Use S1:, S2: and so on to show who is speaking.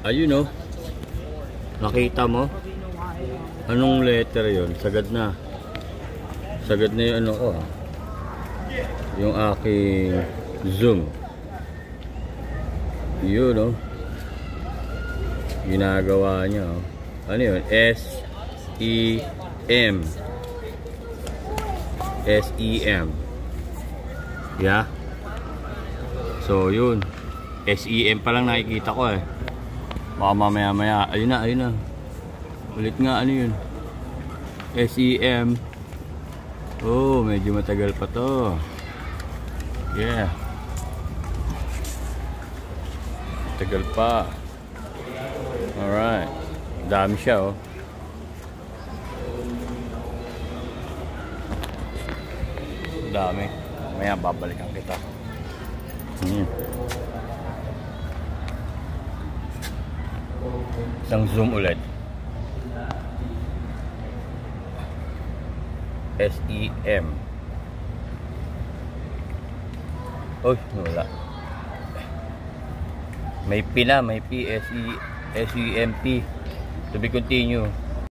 S1: Ayun oh. Nakita mo? Anong letter yon? Sagad na. Sagad na yung ano ko. Yung aking zoom. Yun oh. Ginagawa niya oh. Ano yun? S-E-M. S-E-M. Yeah. So yun. S-E-M pa lang nakikita ko eh. Baka mamaya. Ayun na. Ulit nga, ano yun? S-E-M. Oh, medyo matagal pa to. Yeah. Matagal pa. Alright. Dami siya oh. Dami. Maya babalikan kita. Isang zoom ulit. S-E-M. Uy, wala. May P na, may P. S-E-M-P. To be continue.